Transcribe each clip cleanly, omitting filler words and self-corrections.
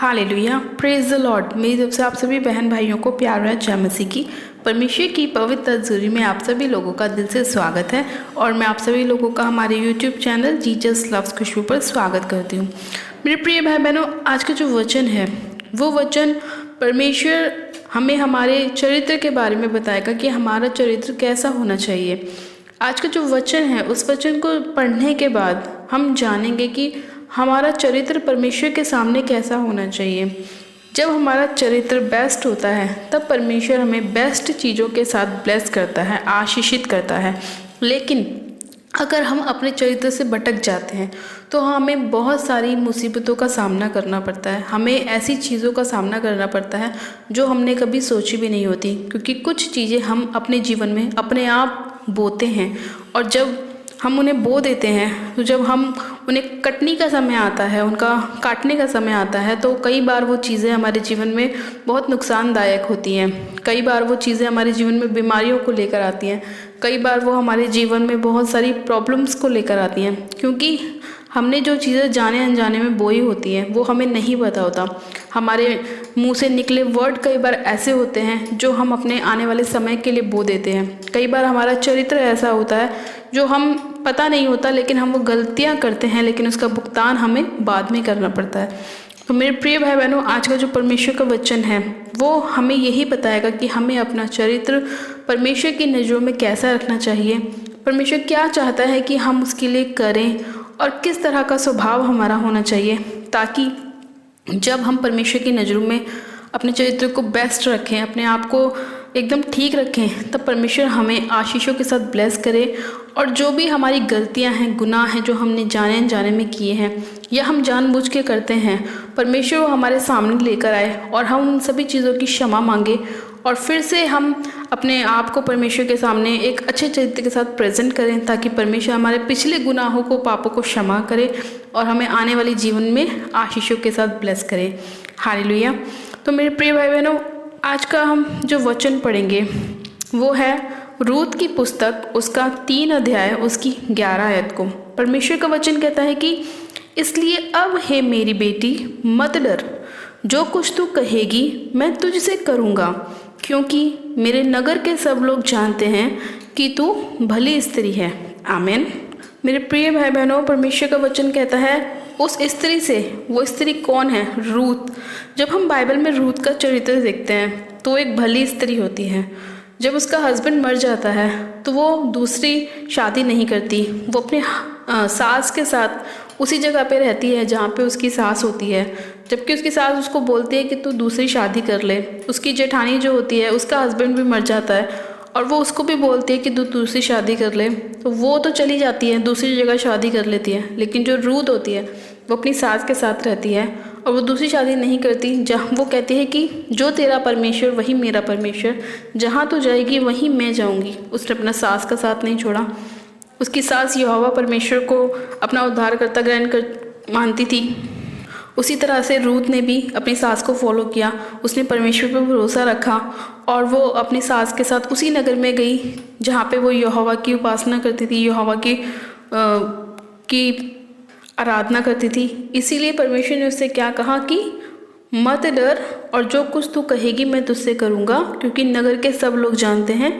Hallelujah, praise the Lord. मेरी तरफ से आप सभी बहन भाइयों को प्यार और जय मसीह की। परमेश्वर की पवित्र हज़ूरी में आप सभी लोगों का दिल से स्वागत है और मैं आप सभी लोगों का हमारे यूट्यूब चैनल जीसस लव्स खुशबू पर स्वागत करती हूँ। मेरे प्रिय भाई बहनों, आज का जो वचन है वो वचन परमेश्वर हमें हमारे चरित्र के बारे में बताएगा कि हमारा चरित्र कैसा होना चाहिए। आज का जो वचन है उस वचन को पढ़ने के बाद हम जानेंगे कि हमारा चरित्र परमेश्वर के सामने कैसा होना चाहिए। जब हमारा चरित्र बेस्ट होता है तब परमेश्वर हमें बेस्ट चीज़ों के साथ ब्लेस करता है, आशीषित करता है। लेकिन अगर हम अपने चरित्र से भटक जाते हैं तो हमें बहुत सारी मुसीबतों का सामना करना पड़ता है। हमें ऐसी चीज़ों का सामना करना पड़ता है जो हमने कभी सोची भी नहीं होती, क्योंकि कुछ चीज़ें हम अपने जीवन में अपने आप बोते हैं और जब हम उन्हें बो देते हैं तो जब हम उन्हें कटने का समय आता है, उनका काटने का समय आता है, तो कई बार वो चीज़ें हमारे जीवन में बहुत नुकसानदायक होती हैं। कई बार वो चीज़ें हमारे जीवन में बीमारियों को लेकर आती हैं। कई बार वो हमारे जीवन में बहुत सारी प्रॉब्लम्स को लेकर आती हैं, क्योंकि हमने जो चीज़ें जाने अनजाने में बोई होती हैं वो हमें नहीं पता होता। हमारे मुंह से निकले वर्ड कई बार ऐसे होते हैं जो हम अपने आने वाले समय के लिए बो देते हैं। कई बार हमारा चरित्र ऐसा होता है जो हम पता नहीं होता, लेकिन हम वो गलतियां करते हैं, लेकिन उसका भुगतान हमें बाद में करना पड़ता है। तो मेरे प्रिय भाई बहनों, आज का जो परमेश्वर का वचन है वो हमें यही बताएगा कि हमें अपना चरित्र परमेश्वर की नज़रों में कैसा रखना चाहिए। परमेश्वर क्या चाहता है कि हम उसके लिए करें और किस तरह का स्वभाव हमारा होना चाहिए, ताकि जब हम परमेश्वर की नज़रों में अपने चरित्र को बेस्ट रखें, अपने आप को एकदम ठीक रखें, तब परमेश्वर हमें आशीषों के साथ ब्लेस करे। और जो भी हमारी गलतियां हैं, गुनाह हैं जो हमने जाने अनजाने में किए हैं या हम जानबूझ के करते हैं, परमेश्वर वो हमारे सामने लेकर आए और हम उन सभी चीज़ों की क्षमा मांगे और फिर से हम अपने आप को परमेश्वर के सामने एक अच्छे चरित्र के साथ प्रेजेंट करें, ताकि परमेश्वर हमारे पिछले गुनाहों को, पापों को क्षमा करे और हमें आने वाले जीवन में आशीषों के साथ ब्लेस करे। हालेलुया। तो मेरे प्रिय भाई बहनों, आज का हम जो वचन पढ़ेंगे वो है रूत की पुस्तक, उसका 3 अध्याय, उसकी 11 आयत को। परमेश्वर का वचन कहता है कि इसलिए अब हे मेरी बेटी मत डर, जो कुछ तू कहेगी मैं तुझसे करूँगा, क्योंकि मेरे नगर के सब लोग जानते हैं कि तू भली स्त्री है। आमीन। मेरे प्रिय भाई बहनों, परमेश्वर का वचन कहता है उस स्त्री से, वो स्त्री कौन है? रूत। जब हम बाइबल में रूत का चरित्र देखते हैं तो एक भली स्त्री होती है। जब उसका हस्बैंड मर जाता है तो वो दूसरी शादी नहीं करती, वो अपने सास के साथ उसी जगह पे रहती है जहाँ पे उसकी सास होती है, जबकि उसकी सास उसको बोलती है कि तू दूसरी शादी कर ले। उसकी जेठानी जो होती है, उसका हस्बैंड भी मर जाता है और वो उसको भी बोलती है कि तू दूसरी शादी कर ले, तो वो तो चली जाती है, दूसरी जगह शादी कर लेती है। लेकिन जो रूत होती है वो अपनी सास के साथ रहती है और वो दूसरी शादी नहीं करती। जहाँ वो कहती है कि जो तेरा परमेश्वर वही मेरा परमेश्वर, जहाँ तू जाएगी वहीं मैं जाऊँगी। उसने अपना सास का साथ नहीं छोड़ा। उसकी सास यहोवा परमेश्वर को अपना उद्धारकर्ता ग्रहण कर मानती थी। उसी तरह से रूत ने भी अपनी सास को फॉलो किया। उसने परमेश्वर पर भरोसा रखा और वो अपनी सास के साथ उसी नगर में गई जहाँ पे वो यहोवा की उपासना करती थी, यहोवा की आराधना करती थी। इसीलिए परमेश्वर ने उससे क्या कहा कि मत डर और जो कुछ तू कहेगी मैं तुझसे करूँगा, क्योंकि नगर के सब लोग जानते हैं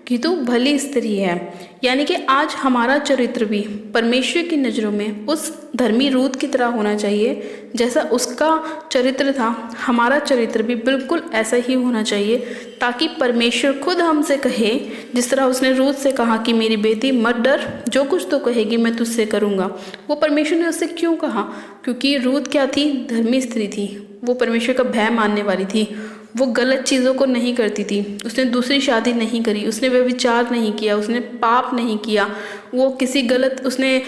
कि तू भली स्त्री है। यानी कि आज हमारा चरित्र भी परमेश्वर की नज़रों में उस धर्मी रूत की तरह होना चाहिए। जैसा उसका चरित्र था, हमारा चरित्र भी बिल्कुल ऐसा ही होना चाहिए, ताकि परमेश्वर खुद हमसे कहे, जिस तरह उसने रूत से कहा कि मेरी बेटी मत डर, जो कुछ तो कहेगी मैं तुझसे करूँगा। वो परमेश्वर ने उससे क्यों कहा? क्योंकि रूत क्या थी? धर्मी स्त्री थी। वो परमेश्वर का भय मानने वाली थी। वो गलत चीज़ों को नहीं करती थी। उसने दूसरी शादी नहीं करी, उसने व्यभिचार नहीं किया, उसने पाप नहीं किया। वो किसी गलत, उसने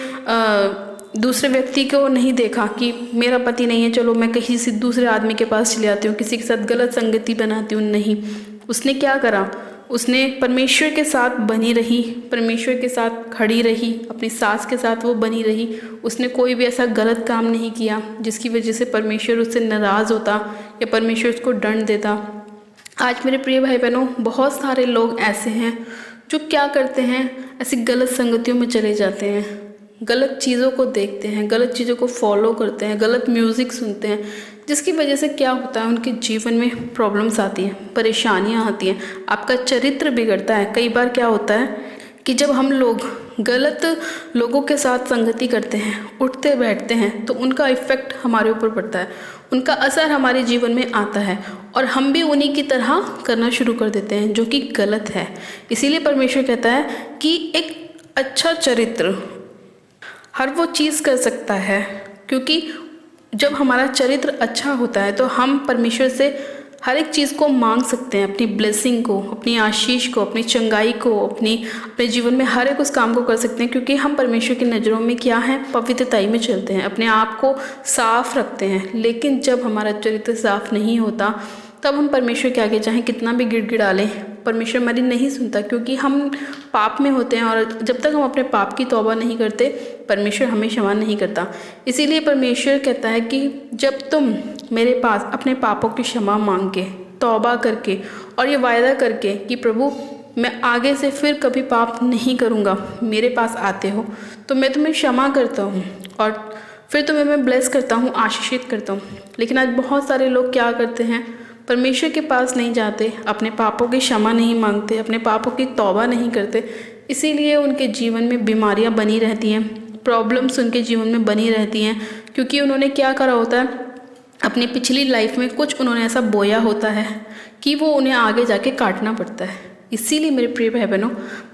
दूसरे व्यक्ति को नहीं देखा कि मेरा पति नहीं है, चलो मैं कहीं से दूसरे आदमी के पास चली जाती हूँ, किसी के साथ गलत संगति बनाती हूँ। नहीं, उसने क्या करा? उसने परमेश्वर के साथ बनी रही, परमेश्वर के साथ खड़ी रही, अपनी सास के साथ वो बनी रही। उसने कोई भी ऐसा गलत काम नहीं किया जिसकी वजह से परमेश्वर उससे नाराज़ होता या परमेश्वर उसको दंड देता। आज मेरे प्रिय भाई बहनों, बहुत सारे लोग ऐसे हैं जो क्या करते हैं, ऐसी गलत संगतियों में चले जाते हैं, गलत चीज़ों को देखते हैं, गलत चीज़ों को फॉलो करते हैं, गलत म्यूज़िक सुनते हैं, जिसकी वजह से क्या होता है, उनके जीवन में प्रॉब्लम्स आती हैं, परेशानियां आती हैं, आपका चरित्र बिगड़ता है। कई बार क्या होता है कि जब हम लोग गलत लोगों के साथ संगति करते हैं, उठते बैठते हैं, तो उनका इफ़ेक्ट हमारे ऊपर पड़ता है, उनका असर हमारे जीवन में आता है और हम भी उन्हीं की तरह करना शुरू कर देते हैं, जो कि गलत है। इसीलिए परमेश्वर कहता है कि एक अच्छा चरित्र हर वो चीज़ कर सकता है, क्योंकि जब हमारा चरित्र अच्छा होता है तो हम परमेश्वर से हर एक चीज़ को मांग सकते हैं, अपनी ब्लेसिंग को, अपनी आशीष को, अपनी चंगाई को, अपने जीवन में हर एक उस काम को कर सकते हैं, क्योंकि हम परमेश्वर की नज़रों में क्या हैं, पवित्रताई में चलते हैं, अपने आप को साफ रखते हैं। लेकिन जब हमारा चरित्र साफ नहीं होता, तब हम परमेश्वर के आगे चाहे कितना भी गिड़गिड़ा लें, परमेश्वर हमारी नहीं सुनता, क्योंकि हम पाप में होते हैं और जब तक हम अपने पाप की तौबा नहीं करते, परमेश्वर हमें क्षमा नहीं करता। इसीलिए परमेश्वर कहता है कि जब तुम मेरे पास अपने पापों की क्षमा मांग के, तौबा करके और ये वायदा करके कि प्रभु मैं आगे से फिर कभी पाप नहीं करूँगा, मेरे पास आते हो तो मैं तुम्हें क्षमा करता हूँ और फिर तुम्हें मैं ब्लेस करता हूँ, आशीषित करता हूँ। लेकिन आज बहुत सारे लोग क्या करते हैं, परमेश्वर के पास नहीं जाते, अपने पापों की क्षमा नहीं मांगते, अपने पापों की तौबा नहीं करते। इसीलिए उनके जीवन में बीमारियां बनी रहती हैं, प्रॉब्लम्स उनके जीवन में बनी रहती हैं, क्योंकि उन्होंने क्या करा होता है, अपनी पिछली लाइफ में कुछ उन्होंने ऐसा बोया होता है कि वो उन्हें आगे जाके काटना पड़ता है। इसीलिए मेरे प्रिय भाई बहनों,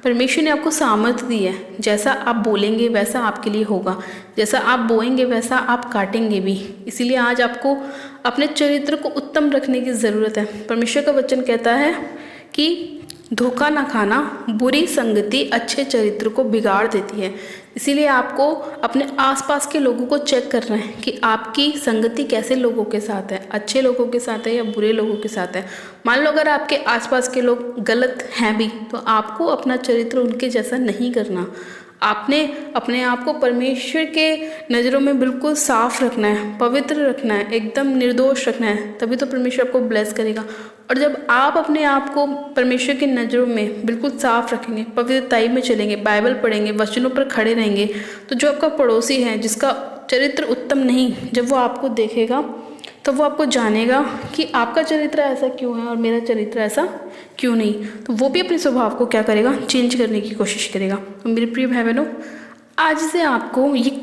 परमेश्वर ने आपको सामर्थ्य दी है, जैसा आप बोलेंगे वैसा आपके लिए होगा, जैसा आप बोएंगे वैसा आप काटेंगे भी। इसीलिए आज आपको अपने चरित्र को उत्तम रखने की ज़रूरत है। परमेश्वर का वचन कहता है कि धोखा ना खाना, बुरी संगति अच्छे चरित्र को बिगाड़ देती है। इसीलिए आपको अपने आसपास के लोगों को चेक करना है कि आपकी संगति कैसे लोगों के साथ है, अच्छे लोगों के साथ है या बुरे लोगों के साथ है। मान लो अगर आपके आसपास के लोग गलत हैं भी, तो आपको अपना चरित्र उनके जैसा नहीं करना। आपने अपने आप को परमेश्वर के नज़रों में बिल्कुल साफ रखना है, पवित्र रखना है, एकदम निर्दोष रखना है, तभी तो परमेश्वर आपको ब्लेस करेगा। और जब आप अपने आप को परमेश्वर की नज़रों में बिल्कुल साफ रखेंगे, पवित्रताई में चलेंगे, बाइबल पढ़ेंगे, वचनों पर खड़े रहेंगे, तो जो आपका पड़ोसी है जिसका चरित्र उत्तम नहीं, जब वो आपको देखेगा तो वो आपको जानेगा कि आपका चरित्र ऐसा क्यों है और मेरा चरित्र ऐसा क्यों नहीं, तो वो भी अपने स्वभाव को क्या करेगा, चेंज करने की कोशिश करेगा। तो मेरे प्रिय भाई बहनों, आज से आपको ये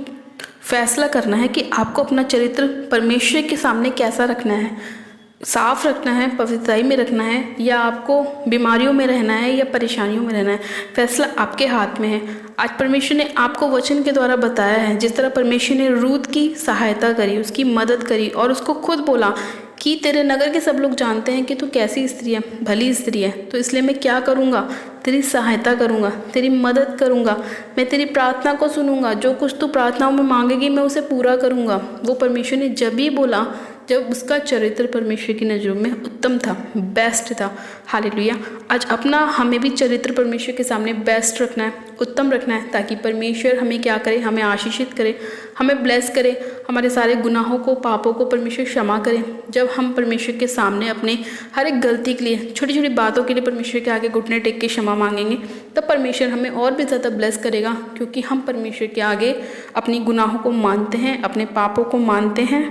फैसला करना है कि आपको अपना चरित्र परमेश्वर के सामने कैसा रखना है, साफ रखना है, पवित्रताई में रखना है, या आपको बीमारियों में रहना है या परेशानियों में रहना है। फैसला आपके हाथ में है। आज परमेश्वर ने आपको वचन के द्वारा बताया है, जिस तरह परमेश्वर ने रूत की सहायता करी, उसकी मदद करी और उसको खुद बोला कि तेरे नगर के सब लोग जानते हैं कि तू कैसी स्त्री है, भली स्त्री है, तो इसलिए मैं क्या करूँगा, तेरी सहायता करूँगा, तेरी मदद करूँगा, मैं तेरी प्रार्थना को सुनूंगा, जो कुछ तू प्रार्थनाओं में मांगेगी मैं उसे पूरा करूँगा। वो परमेश्वर ने जब भी बोला जब उसका चरित्र परमेश्वर की नज़रों में उत्तम था, बेस्ट था। हालेलुया। आज अपना हमें भी चरित्र परमेश्वर के सामने बेस्ट रखना है, उत्तम रखना है, ताकि परमेश्वर हमें क्या करे, हमें आशीषित करे, हमें ब्लेस करे, हमारे सारे गुनाहों को, पापों को परमेश्वर क्षमा करे। जब हम परमेश्वर के सामने अपने हर एक गलती के लिए, छोटी छोटी बातों के लिए परमेश्वर के आगे घुटने टेक के क्षमा मांगेंगे, तब परमेश्वर हमें और भी ज़्यादा ब्लेस करेगा, क्योंकि हम परमेश्वर के आगे अपनी गुनाहों को मानते हैं, अपने पापों को मानते हैं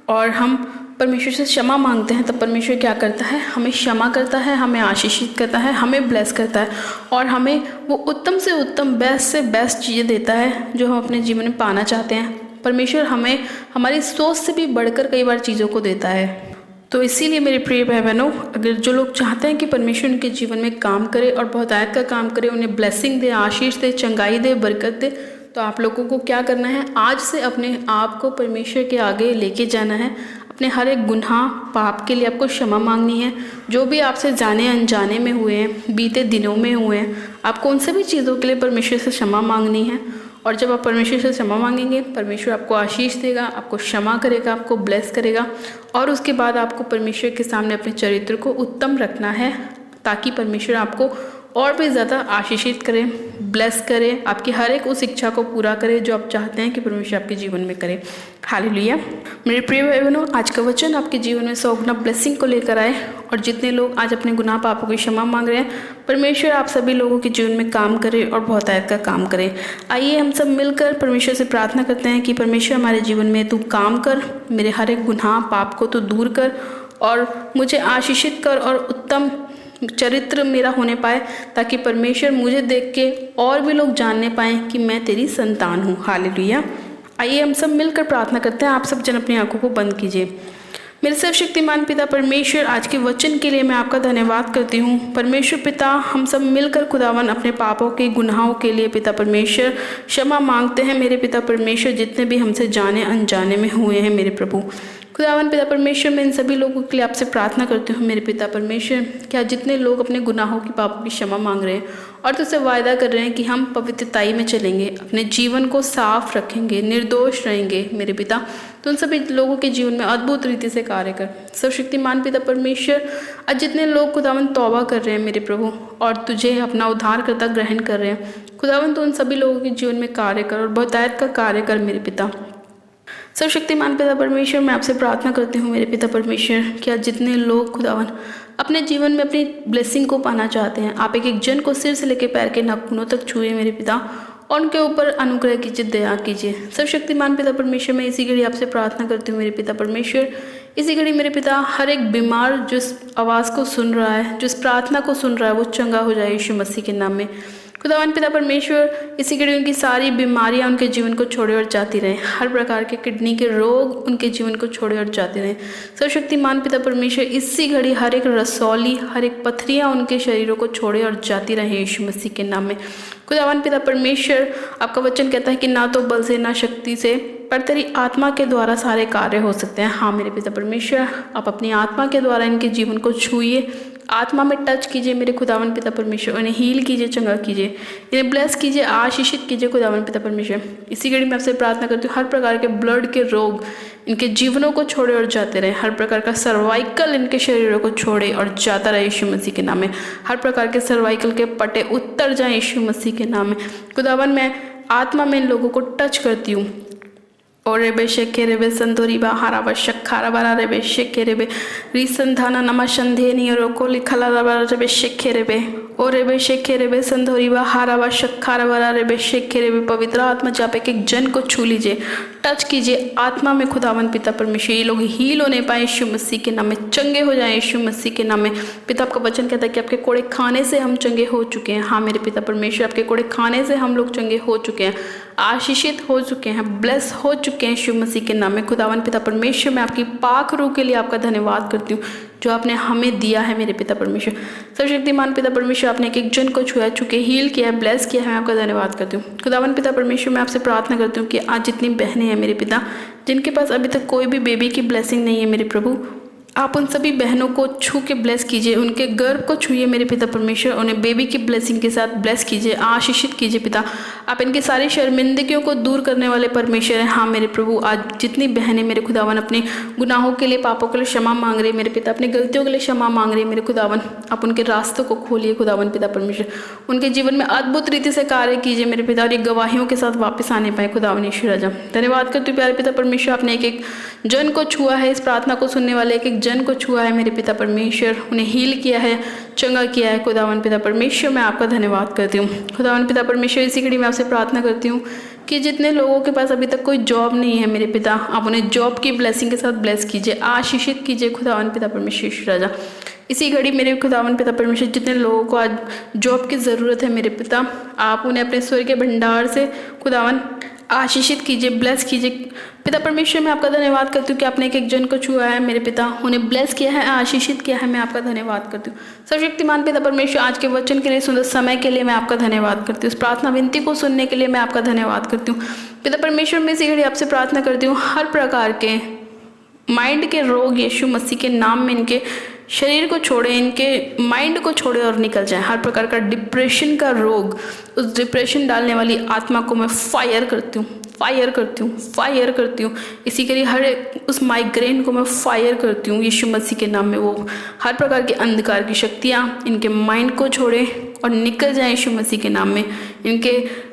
और हम परमेश्वर से क्षमा मांगते हैं। तब परमेश्वर क्या करता है, हमें क्षमा करता है, हमें आशीषित करता है, हमें ब्लेस करता है और हमें वो उत्तम से उत्तम, बेस्ट से बेस्ट चीज़ें देता है जो हम अपने जीवन में पाना चाहते हैं। परमेश्वर हमें हमारी सोच से भी बढ़कर कई बार चीज़ों को देता है। तो इसीलिए मेरे प्रिय भाई बहनों, अगर जो लोग चाहते हैं कि परमेश्वर उनके जीवन में काम करे और बहुतायत का काम करे, उन्हें ब्लेसिंग दे, आशीष दे, चंगाई दे, बरकत दे, तो आप लोगों को क्या करना है, आज से अपने आप को परमेश्वर के आगे लेके जाना है। अपने हर एक गुनाह, पाप के लिए आपको क्षमा मांगनी है। जो भी आपसे जाने अनजाने में हुए हैं, बीते दिनों में हुए हैं, आपको उन सभी चीज़ों के लिए परमेश्वर से क्षमा मांगनी है। और जब आप परमेश्वर से क्षमा मांगेंगे, परमेश्वर आपको आशीष देगा, आपको क्षमा करेगा, आपको ब्लेस करेगा। और उसके बाद आपको परमेश्वर के सामने अपने चरित्र को उत्तम रखना है, ताकि परमेश्वर आपको और भी ज़्यादा आशीषित करें, ब्लेस करें, आपकी हर एक उस इच्छा को पूरा करें जो आप चाहते हैं कि परमेश्वर आपके जीवन में करे। हालेलुया। मेरे प्रिय भाई बहनों, आज का वचन आपके जीवन में 100 गुना ब्लेसिंग को लेकर आए। और जितने लोग आज अपने गुनाह पापों की क्षमा मांग रहे हैं, परमेश्वर आप सभी लोगों के जीवन में काम करे और बहुतायत का काम करे। आइए हम सब मिलकर परमेश्वर से प्रार्थना करते हैं कि परमेश्वर हमारे जीवन में तू काम कर, मेरे हर एक गुनाह पाप को तू दूर कर और मुझे आशीषित कर और उत्तम चरित्र मेरा होने पाए, ताकि परमेश्वर मुझे देख के और भी लोग जानने पाएँ कि मैं तेरी संतान हूँ। हालेलुया। आइए हम सब मिलकर प्रार्थना करते हैं। आप सब जन अपनी आंखों को बंद कीजिए। मेरे सर्वशक्तिमान पिता परमेश्वर, आज के वचन के लिए मैं आपका धन्यवाद करती हूँ। परमेश्वर पिता, हम सब मिलकर खुदावन अपने पापों के गुनाहों के लिए पिता परमेश्वर क्षमा मांगते हैं। मेरे पिता परमेश्वर, जितने भी हमसे जाने अनजाने में हुए हैं मेरे प्रभु खुदावन पिता परमेश्वर, मैं इन सभी लोगों के लिए आपसे प्रार्थना करती हूँ। मेरे पिता परमेश्वर, क्या जितने लोग अपने गुनाहों की पापों की क्षमा मांग रहे हैं और तुझसे वायदा कर रहे हैं कि हम पवित्रताई में चलेंगे, अपने जीवन को साफ रखेंगे, निर्दोष रहेंगे, मेरे पिता तो उन सभी लोगों के जीवन में अद्भुत रीति से कार्य कर। सर्वशक्तिमान पिता परमेश्वर, आज जितने लोग खुदावन तौबा कर रहे हैं मेरे प्रभु और तुझे अपना उद्धारकर्ता ग्रहण कर रहे हैं, खुदावन तो उन सभी लोगों के जीवन में कार्य कर और बहुतायत का कार्य कर मेरे पिता। सर्वशक्तिमान पिता परमेश्वर, मैं आपसे प्रार्थना करती हूँ मेरे पिता परमेश्वर, क्या जितने लोग खुदावन अपने जीवन में अपनी ब्लेसिंग को पाना चाहते हैं, आप एक एक जन को सिर से लेकर पैर के नाखूनों तक छुए मेरे पिता और उनके ऊपर अनुग्रह कीजिए, दया कीजिए। सर्वशक्तिमान पिता परमेश्वर, मैं इसी घड़ी आपसे प्रार्थना करती हूँ मेरे पिता परमेश्वर, इसी घड़ी मेरे पिता हर एक बीमार जो इस आवाज़ को सुन रहा है, जो इस प्रार्थना को सुन रहा है, वो चंगा हो जाए यीशु मसीह के नाम में। खुदावन पिता परमेश्वर, इसी घड़ी उनकी सारी बीमारियां उनके जीवन को छोड़े और जाती रहें, हर प्रकार के किडनी के रोग उनके जीवन को छोड़े और जाते रहें। सर्वशक्तिमान पिता परमेश्वर, इसी घड़ी हर एक रसौली, हर एक पथरियां उनके शरीरों को छोड़े और जाती रहें यीशु मसीह के नाम में। खुदावन पिता परमेश्वर, आपका वचन कहता है कि ना तो बल से ना शक्ति से पर तेरी आत्मा के द्वारा सारे कार्य हो सकते हैं। हाँ मेरे पिता परमेश्वर, आप अपनी आत्मा के द्वारा इनके जीवन को छूइए, आत्मा में टच कीजिए मेरे खुदावन पिता परमेश्वर, उन्हें हील कीजिए, चंगा कीजिए, इन्हें ब्लेस कीजिए, आशीषित कीजिए खुदावन पिता परमेश्वर। इसी घड़ी मैं आपसे प्रार्थना करती हूँ, हर प्रकार के ब्लड के रोग इनके जीवनों को छोड़े और जाते रहे, हर प्रकार का सर्वाइकल इनके शरीरों को छोड़े और जाता रहे यीशु मसीह के नाम में। हर प्रकार के सर्वाइकल के पटे उतर जाए यीशु मसीह के नाम में। खुदावन, मैं आत्मा में इन लोगों को टच करती हूँ। और रेबे शेखे रेबे संतोरी बा हाराबा शक्खारा बारा रेबे शेखे रेबे रिसंधाना नमा संधेनी और को लिखला बारा रेबे शेखे रेबे और रेबे शेखे रेबे संतोरी बा हाराबा शक्खारा बारा रेबे शेखे रेबे। पवित्र आत्मा चापे के एक जन को छू लीजिए, टच कीजिए आत्मा में खुदावन पिता परमेश्वर, ये लोग हील होने पाए यीशु मसीह के नाम में, चंगे हो जाए यीशु मसीह के नाम में। पिता, आपका वचन कहता है कि आपके कोड़े खाने से हम चंगे हो चुके हैं। हाँ मेरे पिता परमेश्वर, आपके कोड़े खाने से हम लोग चंगे हो चुके हैं, आशीषित हो चुके हैं, ब्लेस हो चुके हैं यीशु मसीह के नाम में। खुदावन पिता परमेश्वर, मैं आपकी पाक रूह के लिए आपका धन्यवाद करती हूँ जो आपने हमें दिया है मेरे पिता परमेश्वर। सर्वशक्तिमान पिता परमेश्वर, आपने एक एक जन को छुआ चुके, हील किया है, ब्लेस किया है, मैं आपका धन्यवाद करती हूँ। खुदावन पिता परमेश्वर, मैं आपसे प्रार्थना करती हूँ कि आज जितनी बहनें हैं मेरे पिता, जिनके पास अभी तक कोई भी बेबी की ब्लेसिंग नहीं है मेरे प्रभु, आप उन सभी बहनों को छू के ब्लेस कीजिए, उनके गर्भ को छूइए मेरे पिता परमेश्वर, उन्हें बेबी की ब्लेसिंग के साथ ब्लेस कीजिए, आशीषित कीजिए पिता। आप इनकी सारी शर्मिंदगियों को दूर करने वाले परमेश्वर हैं। हाँ मेरे प्रभु, आज जितनी बहनें मेरे खुदावन अपने गुनाहों के लिए, पापों के लिए क्षमा मांग रही है मेरे पिता, अपनी गलतियों के लिए क्षमा मांग रही है मेरे खुदावन, आप उनके रास्तों को खोलिए खुदावन पिता परमेश्वर, उनके जीवन में अद्भुत रीति से कार्य कीजिए मेरे पिता, और ये गवाहियों के साथ वापस आने पाए खुदावन यीशु राजा। धन्यवाद करती हूँ प्यारे पिता परमेश्वर, आपने एक एक जन को छुआ है, इस प्रार्थना को सुनने वाले एक एक जन को छुआ है मेरे पिता परमेश्वर, उन्हें हील किया है, चंगा किया है खुदावन पिता परमेश्वर, मैं आपका धन्यवाद करती हूँ। खुदावन पिता परमेश्वर, इसी घड़ी मैं आपसे प्रार्थना करती हूँ कि जितने लोगों के पास अभी तक कोई जॉब नहीं है मेरे पिता, आप उन्हें जॉब की ब्लेसिंग के साथ ब्लेस कीजिए, आशीषित कीजिए खुदावन पिता परमेश्वर राजा। इसी घड़ी मेरे खुदावन पिता परमेश्वर, जितने लोगों को आज जॉब की ज़रूरत है मेरे पिता, आप उन्हें अपने स्वर्ग के भंडार से खुदावन आशीषित कीजिए, ब्लेस कीजिए पिता परमेश्वर। मैं आपका धन्यवाद करती हूँ कि आपने एक एक जन को छुआ है मेरे पिता, उन्हें ब्लेस किया है, आशीषित किया है, मैं आपका धन्यवाद करती हूँ। सर्वशक्तिमान पिता परमेश्वर, आज के वचन के लिए, सुंदर समय के लिए मैं आपका धन्यवाद करती हूँ, उस प्रार्थना विनती को सुनने के लिए मैं आपका धन्यवाद करती हूँ पिता परमेश्वर। मैं इसी घड़ी आपसे प्रार्थना करती हूँ, हर प्रकार के माइंड के रोग यीशु मसीह के नाम में इनके शरीर को छोड़े, इनके माइंड को छोड़े और निकल जाए। हर प्रकार का डिप्रेशन का रोग, उस डिप्रेशन डालने वाली आत्मा को मैं फायर करती हूँ, फायर करती हूँ, फायर करती हूँ। इसी के लिए हर एक उस माइग्रेन को मैं फायर करती हूँ यीशु मसीह के नाम में। वो हर प्रकार की अंधकार की शक्तियाँ इनके माइंड को छोड़े और निकल जाएं यीशु मसीह के नाम में। इनके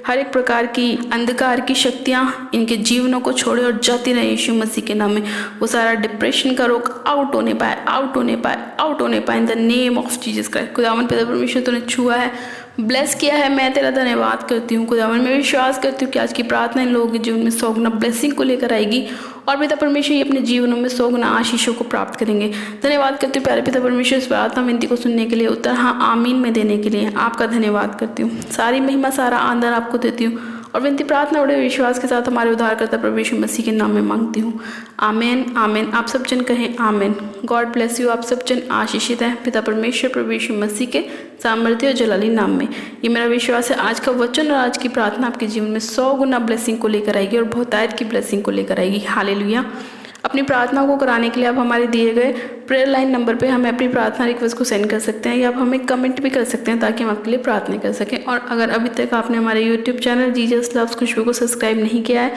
हर एक प्रकार की अंधकार की शक्तियाँ इनके जीवनों को छोड़े और जाती रहे यीशु मसीह के नाम में। वो सारा डिप्रेशन का रोग आउट होने पाए, आउट होने पाए, आउट होने पाए in the name of Jesus Christ. खुदावन पिता परमेश्वर तूने छुआ है, ब्लेस किया है, मैं तेरा धन्यवाद करती हूँ खुदावन। मैं विश्वास करती हूँ कि आज की प्रार्थना इन लोगों के जीवन में 100 गुना ब्लेसिंग को लेकर आएगी और पिता परमेश्वर ये अपने जीवनों में 100 गुना आशीषों को प्राप्त करेंगे। धन्यवाद करती हूँ प्यारे पिता परमेश्वर इस प्रार्थना विनती को सुनने के लिए, उत्तर हाँ आमीन में देने के लिए आपका धन्यवाद करती हूँ। सारी महिमा सारा आदर आपको देती हूँ और विनती प्रार्थना बड़े विश्वास के साथ हमारे उद्धारकर्ता प्रभु यीशु मसीह के नाम में मांगती हूँ। आमेन आमेन। आप सब जन कहें आमेन। God bless you. आप सब जन आशीषित हैं पिता परमेश्वर प्रभु यीशु मसीह के सामर्थ्य और जलाली नाम में। ये मेरा विश्वास है आज का वचन और आज की प्रार्थना आपके जीवन में 100 गुना ब्लेसिंग को लेकर आएगी और बहुतायत की ब्लेसिंग को लेकर आएगी। हालेलुया। अपनी प्रार्थना को कराने के लिए आप हमारे दिए गए प्रेयर लाइन नंबर पे हमें अपनी प्रार्थना रिक्वेस्ट को सेंड कर सकते हैं या आप हमें कमेंट भी कर सकते हैं ताकि हम आपके लिए प्रार्थना कर सकें। और अगर अभी तक आपने हमारे यूट्यूब चैनल जीसस लव्स खुशबू को सब्सक्राइब नहीं किया है,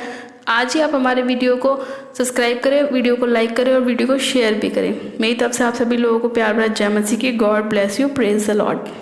आज ही आप हमारे वीडियो को सब्सक्राइब करें, वीडियो को लाइक करें और वीडियो को शेयर भी करें। मेरी तरफ से आप सभी लोगों को प्यार भरा जय मसीह की। God bless you. Praise the Lord.